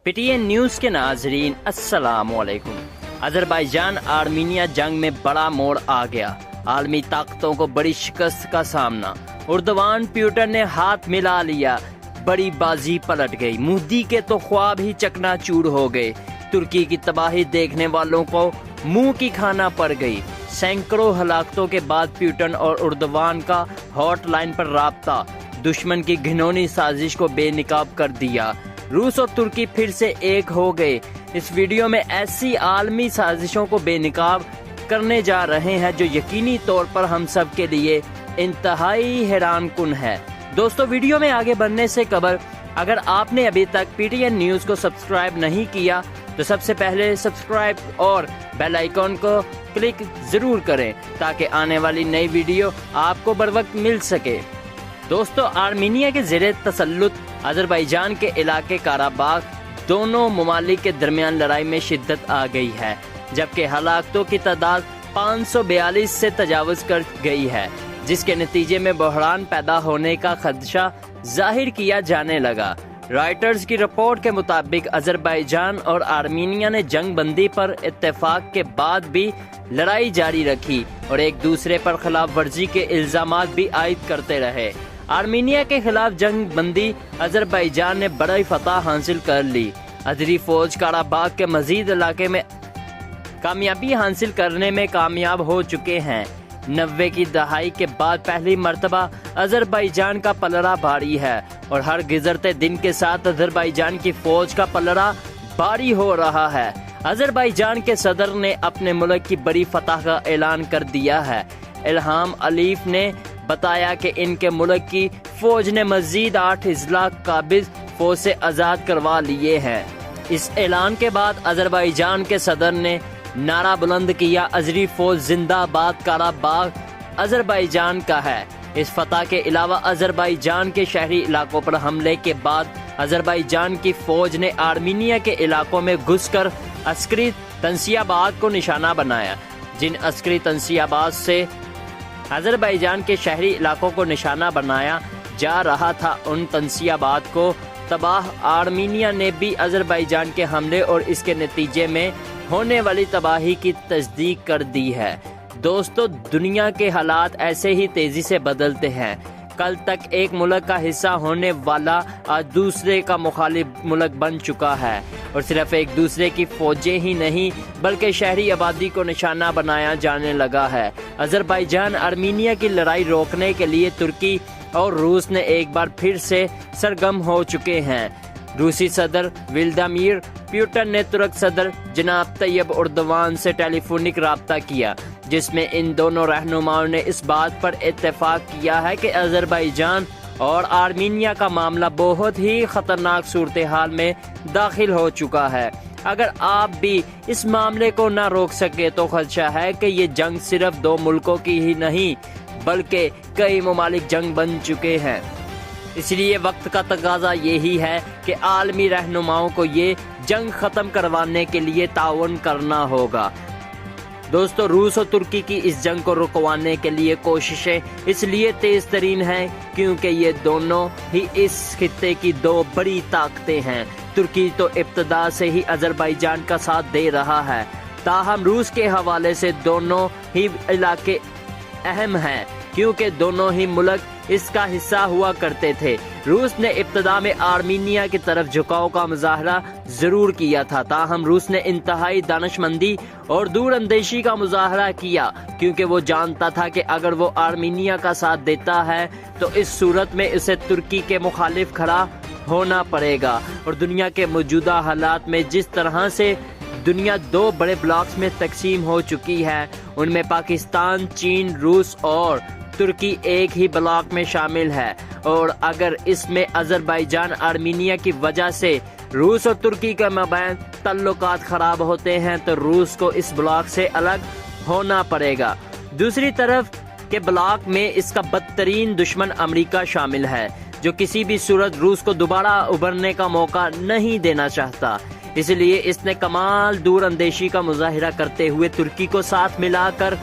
P T N news کے ناظرین السلام علیکم۔ آذربائیجان آرمینیا جنگ میں بڑا موڑ آ گیا، عالمی طاقتوں کو بڑی شکست کا سامنا، اردوان پیوٹن نے ہاتھ ملا لیا، بڑی بازی پلٹ گئی، مودی کے تو خواب ہی چکنا چور ہو گئے، ترکی کی تباہی دیکھنے والوں کو منہ کی کھانا پڑ گئی، سینکڑوں ہلاکتوں کے بعد پیوٹن اور اردوان کا ہاٹ لائن پر رابطہ، دشمن کی گھنونی سازش کو بے نقاب کر دیا، روس اور ترکی پھر سے ایک ہو گئے۔ اس ویڈیو میں ایسی عالمی سازشوں کو بے نقاب کرنے جا رہے ہیں جو یقینی طور پر ہم سب کے لیے انتہائی حیران کن ہے۔ دوستو، ویڈیو میں آگے بڑھنے سے قبل اگر آپ نے ابھی تک پی ٹی این نیوز کو سبسکرائب نہیں کیا تو سب سے پہلے سبسکرائب اور بیل آئیکن کو کلک ضرور کریں تاکہ آنے والی نئی ویڈیو آپ کو بروقت مل سکے۔ دوستو، آرمینیا کے زیر تسلط آذربائیجان کے علاقے قراباغ دونوں ممالک کے درمیان لڑائی میں شدت آ گئی ہے، جبکہ ہلاکتوں کی تعداد 542 سے تجاوز کر گئی ہے، جس کے نتیجے میں بحران پیدا ہونے کا خدشہ ظاہر کیا جانے لگا۔ رائٹرز کی رپورٹ کے مطابق آذربائیجان اور آرمینیا نے جنگ بندی پر اتفاق کے بعد بھی لڑائی جاری رکھی اور ایک دوسرے پر خلاف ورزی کے الزامات بھی عائد کرتے رہے۔ آرمینیا کے خلاف جنگ بندی آذربائیجان نے بڑی فتح حاصل کر لی۔ آذری فوج قراباغ کے مزید علاقے میں کامیابی حاصل کرنے میں کامیاب ہو چکے ہیں۔ 90 کی دہائی کے بعد پہلی مرتبہ آذربائیجان کا پلڑا بھاری ہے اور ہر گزرتے دن کے ساتھ آذربائیجان کی فوج کا پلڑا بھاری ہو رہا ہے۔ آذربائیجان کے صدر نے اپنے ملک کی بڑی فتح کا اعلان کر دیا ہے۔ الہام علیف نے بتایا کہ ان کے ملک کی فوج نے مزید 8 اضلاع قابض فوج سے آزاد کروا لیے ہیں۔ اس اعلان کے بعد آذربائیجان کے صدر نے نعرہ بلند کیا، آذری فوج زندہ باد، قراباغ آذربائیجان کا ہے۔ اس فتح کے علاوہ آذربائیجان کے شہری علاقوں پر حملے کے بعد آذربائیجان کی فوج نے آرمینیا کے علاقوں میں گھس کر عسکری تنصیبات کو نشانہ بنایا۔ جن عسکری تنصیبات سے آذربائیجان کے شہری علاقوں کو نشانہ بنایا جا رہا تھا، ان تنصیبات کو تباہ آرمینیا نے بھی آذربائیجان کے حملے اور اس کے نتیجے میں ہونے والی تباہی کی تصدیق کر دی ہے۔ دوستو، دنیا کے حالات ایسے ہی تیزی سے بدلتے ہیں۔ کل تک ایک ملک کا حصہ ہونے والا آج دوسرے کا مخالف ملک بن چکا ہے، اور صرف ایک دوسرے کی فوجیں ہی نہیں بلکہ شہری آبادی کو نشانہ بنایا جانے لگا ہے۔ آذربائیجان آرمینیا کی لڑائی روکنے کے لیے ترکی اور روس نے ایک بار پھر سے سرگرم ہو چکے ہیں۔ روسی صدر ولادیمیر پیوٹن نے ترک صدر جناب طیب اردوان سے ٹیلی فونک رابطہ کیا، جس میں ان دونوں رہنماؤں نے اس بات پر اتفاق کیا ہے کہ آذربائیجان اور آرمینیا کا معاملہ بہت ہی خطرناک صورتحال میں داخل ہو چکا ہے۔ اگر آپ بھی اس معاملے کو نہ روک سکے تو خدشہ ہے کہ یہ جنگ صرف 2 ملکوں کی ہی نہیں بلکہ کئی ممالک جنگ بن چکے ہیں۔ اس لیے وقت کا تقاضا یہی ہے کہ عالمی رہنماؤں کو یہ جنگ ختم کروانے کے لیے تعاون کرنا ہوگا۔ دوستو، روس اور ترکی کی اس جنگ کو رکوانے کے لیے کوششیں اس لیے تیز ترین ہیں کیونکہ یہ دونوں ہی اس خطے کی 2 بڑی طاقتیں ہیں۔ ترکی تو ابتدا سے ہی آذربائیجان کا ساتھ دے رہا ہے، تاہم روس کے حوالے سے دونوں ہی علاقے اہم ہیں کیونکہ دونوں ہی ملک اس کا حصہ ہوا کرتے تھے۔ روس نے ابتدا میں آرمینیا کی طرف جھکاؤ کا مظاہرہ ضرور کیا تھا، تاہم روس نے انتہائی دانشمندی اور دور اندیشی کا مظاہرہ کیا کیونکہ وہ جانتا تھا کہ اگر وہ آرمینیا کا ساتھ دیتا ہے تو اس صورت میں اسے ترکی کے مخالف کھڑا ہونا پڑے گا، اور دنیا کے موجودہ حالات میں جس طرح سے دنیا 2 بڑے بلاکس میں تقسیم ہو چکی ہے، ان میں پاکستان، چین، روس اور ترکی ایک ہی بلاک میں شامل ہے، اور اگر اس میں آذربائیجان آرمینیا کی وجہ سے روس اور ترکی کے مابین تعلقات خراب ہوتے ہیں تو روس کو اس بلاک سے الگ ہونا پڑے گا۔ دوسری طرف کے بلاک میں اس کا بدترین دشمن امریکہ شامل ہے، جو کسی بھی صورت روس کو دوبارہ ابھرنے کا موقع نہیں دینا چاہتا۔ اس لیے اس نے کمال دور اندیشی کا مظاہرہ کرتے ہوئے ترکی کو ساتھ ملا کر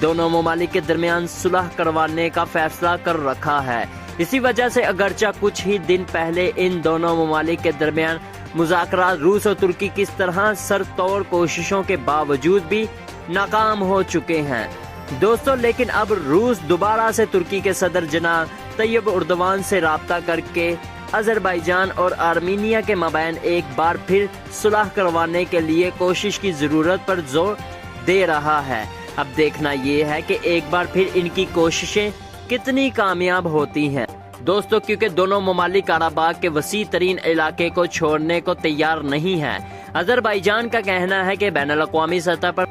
دونوں ممالک کے درمیان صلح کروانے کا فیصلہ کر رکھا ہے۔ اسی وجہ سے اگرچہ کچھ ہی دن پہلے ان دونوں ممالک کے درمیان مذاکرات روس اور ترکی کس طرح سر توڑ کوششوں کے باوجود بھی ناکام ہو چکے ہیں دوستو، لیکن اب روس دوبارہ سے ترکی کے صدر جناب طیب اردوان سے رابطہ کر کے آذربائیجان اور آرمینیا کے مابین ایک بار پھر صلح کروانے کے لیے کوشش کی ضرورت پر زور دے رہا ہے۔ اب دیکھنا یہ ہے کہ ایک بار پھر ان کی کوششیں کتنی کامیاب ہوتی ہیں دوستو، کیونکہ دونوں ممالک قراباغ کے وسیع ترین علاقے کو چھوڑنے کو تیار نہیں ہیں۔ آذربائیجان کا کہنا ہے کہ بین الاقوامی سطح پر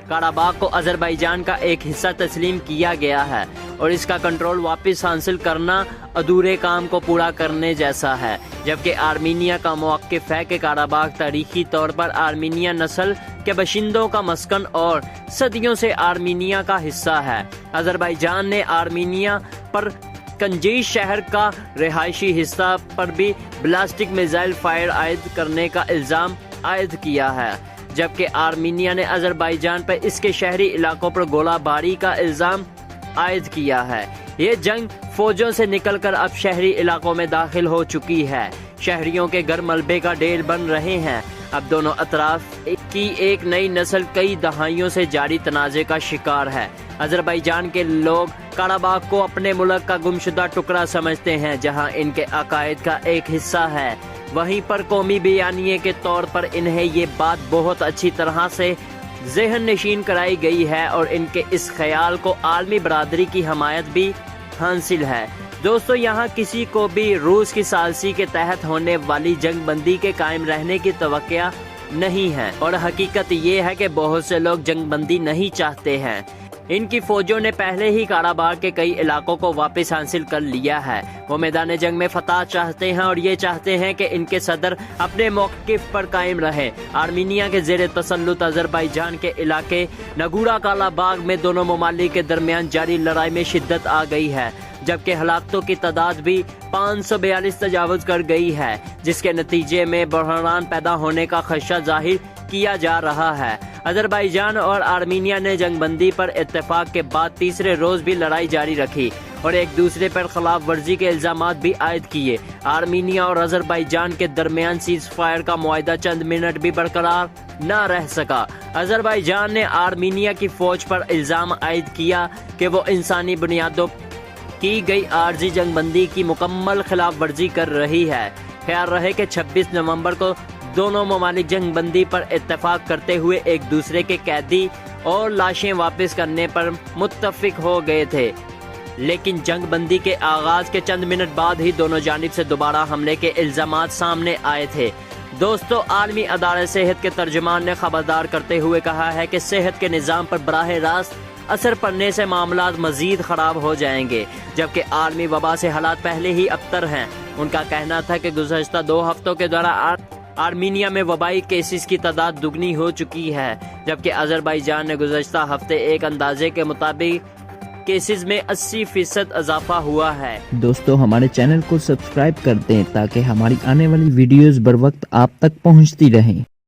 قراباغ کو آذربائیجان کا ایک حصہ تسلیم کیا گیا ہے اور اس کا کنٹرول واپس حاصل کرنا ادھورے کام کو پورا کرنے جیسا ہے، جبکہ آرمینیا کا موقف ہے کہ قراباغ تاریخی طور پر آرمینیا نسل کے باشندوں کا مسکن اور صدیوں سے آرمینیا کا حصہ ہے۔ آذربائیجان نے آرمینیا پر کنجیش شہر کا رہائشی حصہ پر بھی بلاسٹک میزائل فائر عائد کرنے کا الزام عائد کیا ہے، جبکہ آرمینیا نے آذربائیجان پر اس کے شہری علاقوں پر گولہ باری کا الزام عائد کیا ہے۔ یہ جنگ فوجوں سے نکل کر اب شہری علاقوں میں داخل ہو چکی ہے، شہریوں کے گھر ملبے کا ڈھیر بن رہے ہیں۔ اب دونوں اطراف کی ایک نئی نسل کئی دہائیوں سے جاری تنازع کا شکار ہے۔ آذربائیجان کے لوگ قراباغ کو اپنے ملک کا گمشدہ ٹکڑا سمجھتے ہیں جہاں ان کے عقائد کا ایک حصہ ہے، وہیں پر قومی بیانیے کے طور پر انہیں یہ بات بہت اچھی طرح سے ذہن نشین کرائی گئی ہے اور ان کے اس خیال کو عالمی برادری کی حمایت بھی حاصل ہے۔ دوستو، یہاں کسی کو بھی روس کی ثالثی کے تحت ہونے والی جنگ بندی کے قائم رہنے کی توقع نہیں ہے، اور حقیقت یہ ہے کہ بہت سے لوگ جنگ بندی نہیں چاہتے ہیں۔ ان کی فوجوں نے پہلے ہی قراباغ کے کئی علاقوں کو واپس حاصل کر لیا ہے۔ وہ میدان جنگ میں فتح چاہتے ہیں اور یہ چاہتے ہیں کہ ان کے صدر اپنے موقف پر قائم رہیں۔ آرمینیا کے زیر تسلط آذربائیجان کے علاقے نگورا قراباغ میں دونوں ممالک کے درمیان جاری لڑائی میں شدت آ گئی ہے، جبکہ ہلاکتوں کی تعداد بھی 542 تجاوز کر گئی ہے، جس کے نتیجے میں بحران پیدا ہونے کا خدشہ ظاہر کیا جا رہا ہے۔ آذربائیجان اور آرمینیا نے جنگ بندی پر اتفاق کے بعد تیسرے روز بھی لڑائی جاری رکھی اور ایک دوسرے پر خلاف ورزی کے الزامات بھی عائد کیے۔ آرمینیا اور آذربائیجان کے درمیان سیز فائر کا معاہدہ چند منٹ بھی برقرار نہ رہ سکا۔ آذربائیجان نے آرمینیا کی فوج پر الزام عائد کیا کہ وہ انسانی بنیادوں کی گئی عارضی جنگ بندی کی مکمل خلاف ورزی کر رہی ہے۔ خیال رہے کہ 26 نومبر کو دونوں ممالک جنگ بندی پر اتفاق کرتے ہوئے ایک دوسرے کے قیدی اور لاشیں واپس کرنے پر متفق ہو گئے تھے، لیکن جنگ بندی کے آغاز کے چند منٹ بعد ہی دونوں جانب سے دوبارہ حملے کے الزامات سامنے آئے تھے۔ دوستو، عالمی ادارہ صحت کے ترجمان نے خبردار کرتے ہوئے کہا ہے کہ صحت کے نظام پر براہ راست اثر پڑنے سے معاملات مزید خراب ہو جائیں گے، جبکہ عالمی وبا سے حالات پہلے ہی ابتر ہیں۔ ان کا کہنا تھا کہ گزشتہ 2 ہفتوں کے دوران آرمینیا میں وبائی کیسز کی تعداد دگنی ہو چکی ہے، جبکہ آذربائیجان نے گزشتہ ہفتے ایک اندازے کے مطابق کیسز میں 80% اضافہ ہوا ہے۔ دوستو، ہمارے چینل کو سبسکرائب کر دیں تاکہ ہماری آنے والی ویڈیوز بر وقت آپ تک پہنچتی رہیں۔